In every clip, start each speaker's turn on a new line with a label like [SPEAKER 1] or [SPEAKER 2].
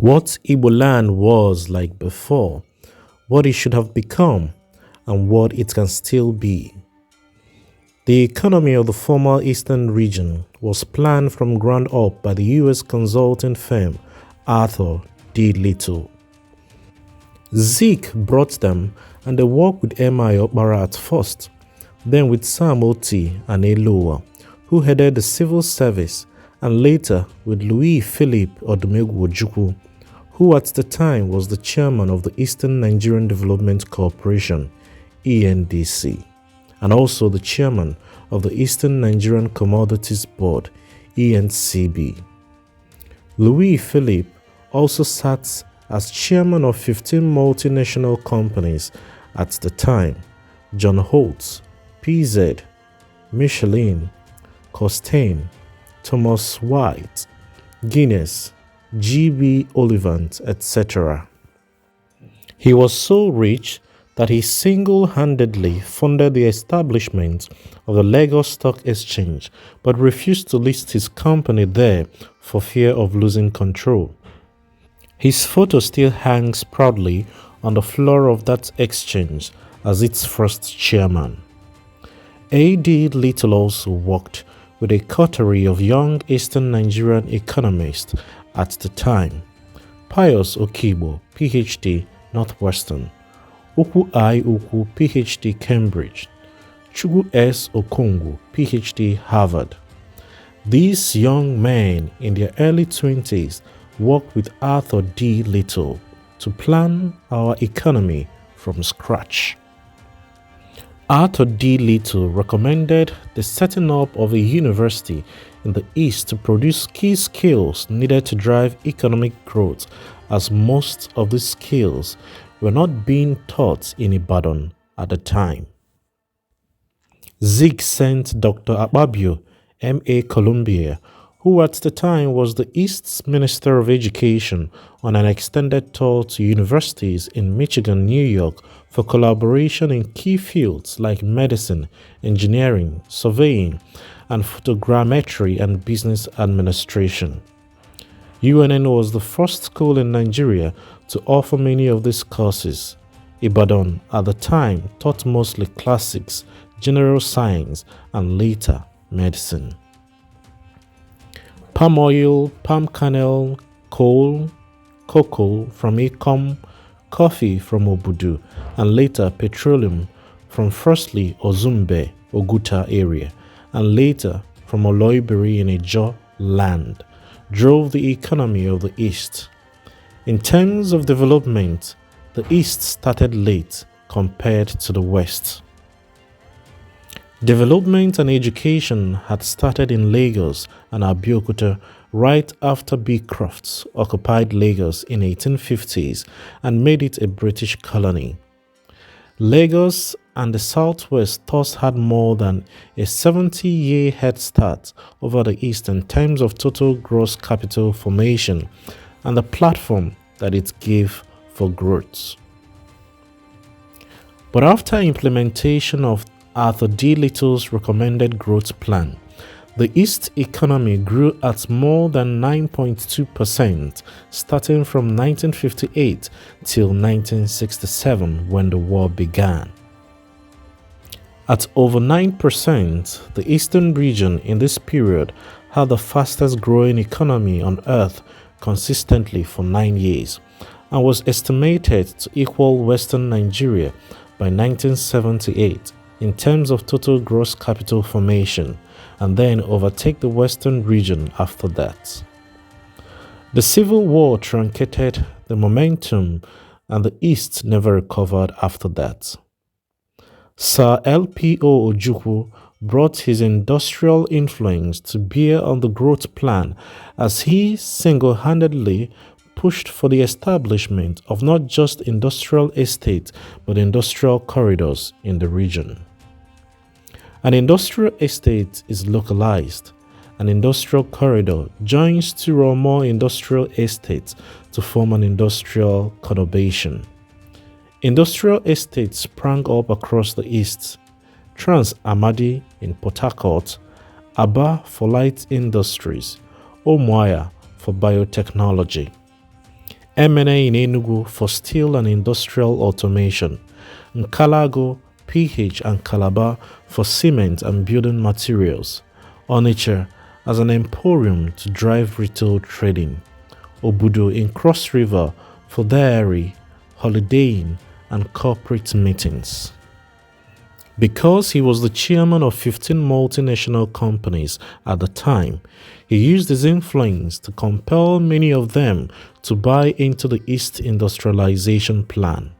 [SPEAKER 1] What Igboland was like before, what it should have become, and what it can still be. The economy of the former Eastern region was planned from ground up by the US consulting firm Arthur D. Little. Zeke brought them and they worked with M.I. Okpara at first, then with Sam Oti and Eloa, who headed the civil service, and later with Louis Philippe Odumegwu Ojukwu, who at the time was the chairman of the Eastern Nigerian Development Corporation, ENDC, and also the chairman of the Eastern Nigerian Commodities Board, ENCB. Louis Philippe also sat as chairman of 15 multinational companies at the time: John Holtz, PZ, Michelin, Costain, Thomas White, Guinness, GB Olivant, etc. He was so rich that he single-handedly funded the establishment of the Lagos Stock Exchange but refused to list his company there for fear of losing control. His photo still hangs proudly on the floor of that exchange as its first chairman. A.D. Little also worked with a coterie of young Eastern Nigerian economists at the time: Pius Okibo, PhD, Northwestern; Okwu I. Okwu, PhD, Cambridge; Chugwu S. Okongwu, PhD, Harvard. These young men in their early 20s worked with Arthur D. Little to plan our economy from scratch. Arthur D. Little recommended the setting up of a university in the East to produce key skills needed to drive economic growth, as most of these skills were not being taught in Ibadan at the time. Zeke sent Dr. Akpabio, M.A. Columbia, who at the time was the East's Minister of Education, on an extended tour to universities in Michigan, New York for collaboration in key fields like medicine, engineering, surveying, and photogrammetry and business administration. UNN was the first school in Nigeria to offer many of these courses. Ibadan at the time taught mostly classics, general science, and later medicine. Palm oil, palm kernel, coal, cocoa from Ikom, coffee from Obudu, and later petroleum from firstly Ozumbe, Oguta area, and later from Oloibiri in Ijo land, drove the economy of the East. In terms of development, the East started late compared to the West. Development and education had started in Lagos and Abeokuta right after Beecrofts occupied Lagos in 1850s and made it a British colony. Lagos and the Southwest thus had more than a 70-year head start over the East in terms of total gross capital formation and the platform that it gave for growth. But after implementation of Arthur D. Little's recommended growth plan, the East economy grew at more than 9.2% starting from 1958 till 1967 when the war began. At over 9%, the Eastern region in this period had the fastest growing economy on earth consistently for 9 years and was estimated to equal Western Nigeria by 1978 in terms of total gross capital formation, and then overtake the Western region after that. The Civil War truncated the momentum and the East never recovered after that. Sir L.P.O. Ojukwu brought his industrial influence to bear on the growth plan as he single-handedly pushed for the establishment of not just industrial estates but industrial corridors in the region. An industrial estate is localized. An industrial corridor joins two or more industrial estates to form an industrial conurbation. Industrial estates sprang up across the East: Trans Amadi in Port Harcourt, Aba for light industries, Umuahia for biotechnology. Emene in Enugu for steel and industrial automation, Nkalago, PH and Calabar for cement and building materials, Onitsha as an emporium to drive retail trading, Obudu in Cross River for dairy, holidaying and corporate meetings. Because he was the chairman of 15 multinational companies at the time, he used his influence to compel many of them to buy into the East Industrialization Plan.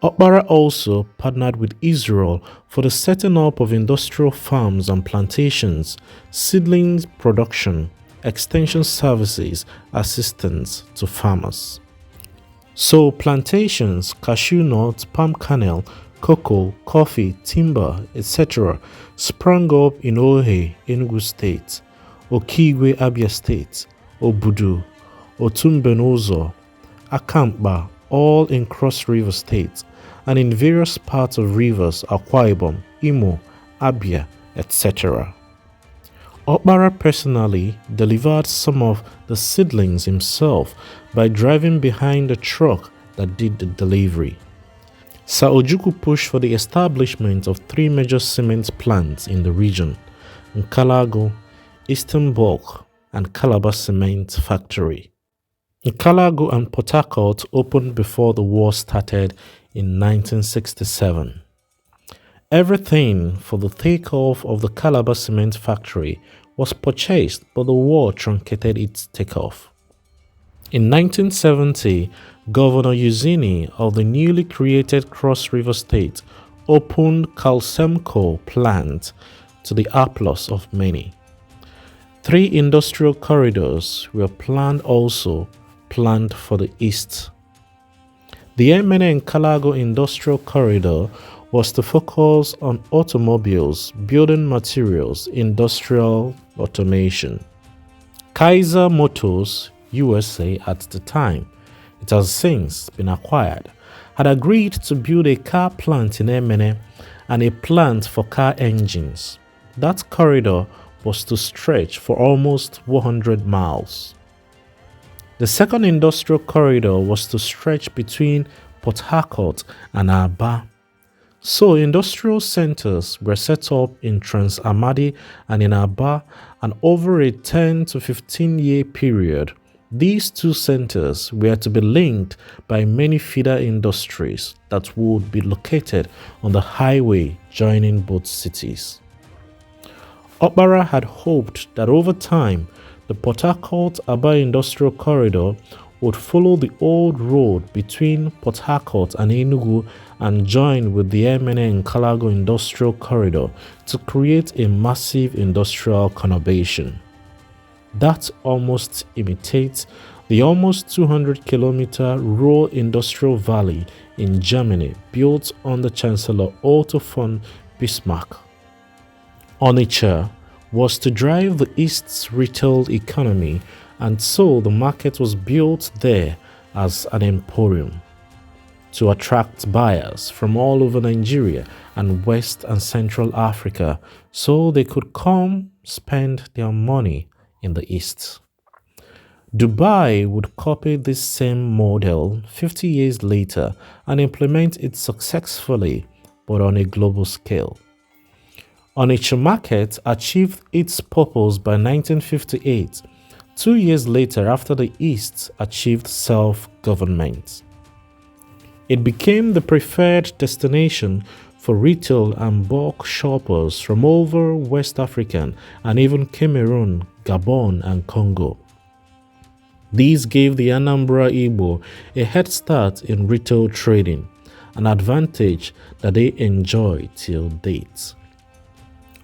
[SPEAKER 1] Okpara also partnered with Israel for the setting up of industrial farms and plantations, seedlings production, extension services, assistance to farmers. So plantations, cashew nuts, palm kernel, cocoa, coffee, timber, etc. sprang up in Ohe, Enugu State, Okigwe, Abia State, Obudu, Otumbenozo, Akamkpa, all in Cross River State, and in various parts of rivers Akwa Ibom, Imo, Abia, etc. Okpara personally delivered some of the seedlings himself by driving behind the truck that did the delivery. Sir Ojukwu pushed for the establishment of 3 major cement plants in the region, Nkalago, Eastern Bulk, and Calabar Cement Factory. Nkalago and Port Harcourt opened before the war started in 1967. Everything for the takeoff of the Calabar Cement Factory was purchased, but the war truncated its takeoff. In 1970, Governor Uzini of the newly created Cross River State opened Calcemco plant to the applause of many. 3 industrial corridors were planned for the east. The Emene and Calago Industrial Corridor was to focus on automobiles, building materials, industrial automation. Kaiser Motors USA at the time, it has since been acquired, had agreed to build a car plant in Emene and a plant for car engines. That corridor was to stretch for almost 100 miles. The second industrial corridor was to stretch between Port Harcourt and Aba. So industrial centers were set up in Trans Amadi and in Aba, and over a 10 to 15 year period, these 2 centers were to be linked by many feeder industries that would be located on the highway joining both cities. Okpara had hoped that over time, the Port Harcourt-Aba Industrial Corridor would follow the old road between Port Harcourt and Enugu and join with the Emene and Calago Industrial Corridor to create a massive industrial conurbation. That almost imitates the almost 200-kilometer Ruhr Industrial Valley in Germany built under Chancellor Otto von Bismarck. Onitsha was to drive the East's retail economy, and so the market was built there as an emporium to attract buyers from all over Nigeria and West and Central Africa so they could come spend their money in the East. Dubai would copy this same model 50 years later and implement it successfully, but on a global scale. Onitsha market achieved its purpose by 1958, 2 years later after the East achieved self-government. It became the preferred destination for retail and bulk shoppers from over West African and even Cameroon, Gabon and Congo. These gave the Anambra Igbo a head start in retail trading, an advantage that they enjoy till date.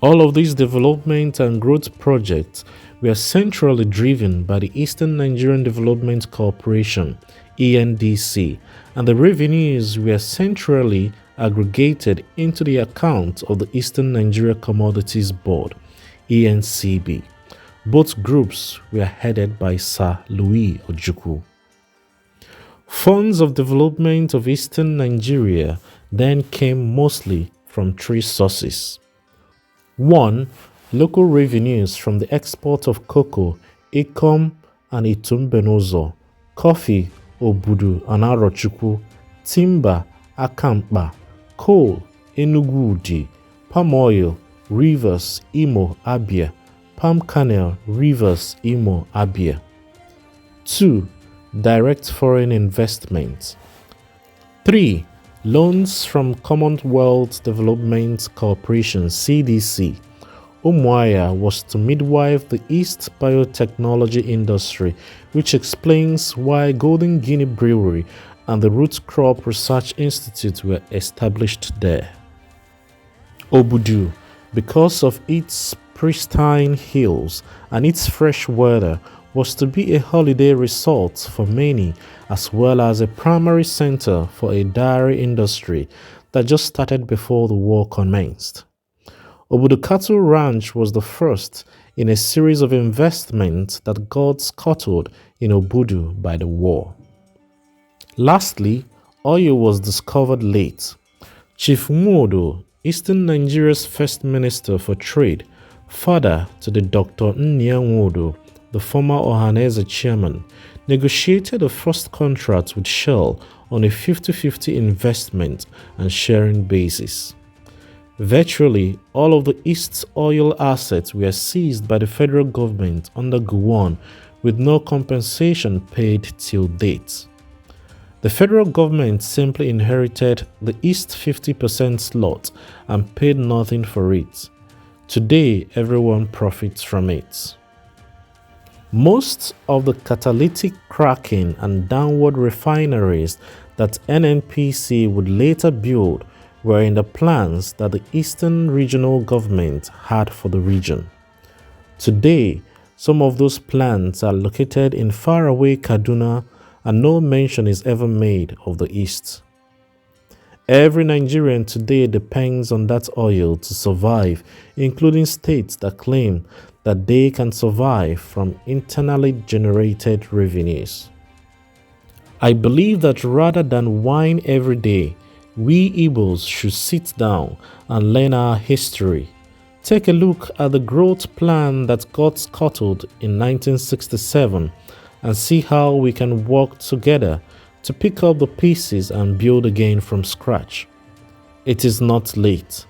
[SPEAKER 1] All of these development and growth projects were centrally driven by the Eastern Nigerian Development Corporation, ENDC, and the revenues were centrally aggregated into the account of the Eastern Nigeria Commodities Board, ENCB. Both groups were headed by Sir Louis Ojukwu. Funds of development of Eastern Nigeria then came mostly from 3 sources. 1. Local revenues from the export of cocoa, Ikom and Itumbenozo, coffee, Obudu and Arochukwu, timber, Akampa, coal, Enugu Udi, palm oil, Rivers, Imo, Abia, palm kernel, Rivers, Imo, Abia. 2. Direct foreign investment. 3. Loans from Commonwealth Development Corporation (CDC). Umuahia was to midwife the East biotechnology industry, which explains why Golden Guinea Brewery and the Root Crop Research Institute were established there. Obudu, because of its pristine hills and its fresh weather, was to be a holiday resort for many, as well as a primary center for a dairy industry that just started before the war commenced. Obudu Cattle Ranch was the first in a series of investments that got scuttled in Obudu by the war. Lastly, oil was discovered late. Chief Nwodo, Eastern Nigeria's first minister for trade, father to the Dr. Nnia Nwodo, the former Ohaneze chairman, negotiated the first contract with Shell on a 50-50 investment and sharing basis. Virtually all of the East's oil assets were seized by the federal government under Gowon, with no compensation paid till date. The federal government simply inherited the East 50% slot and paid nothing for it. Today, everyone profits from it. Most of the catalytic cracking and downward refineries that NNPC would later build were in the plans that the Eastern Regional Government had for the region. Today, some of those plants are located in faraway Kaduna, and no mention is ever made of the East. Every Nigerian today depends on that oil to survive, including states that claim that they can survive from internally generated revenues. I believe that rather than whine every day, we Igbos should sit down and learn our history. Take a look at the growth plan that got scuttled in 1967 and see how we can work together to pick up the pieces and build again from scratch. It is not late.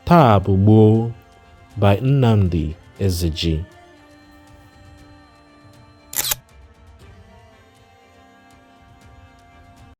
[SPEAKER 1] Taa bụ gboo by Nnamdi Ezeji.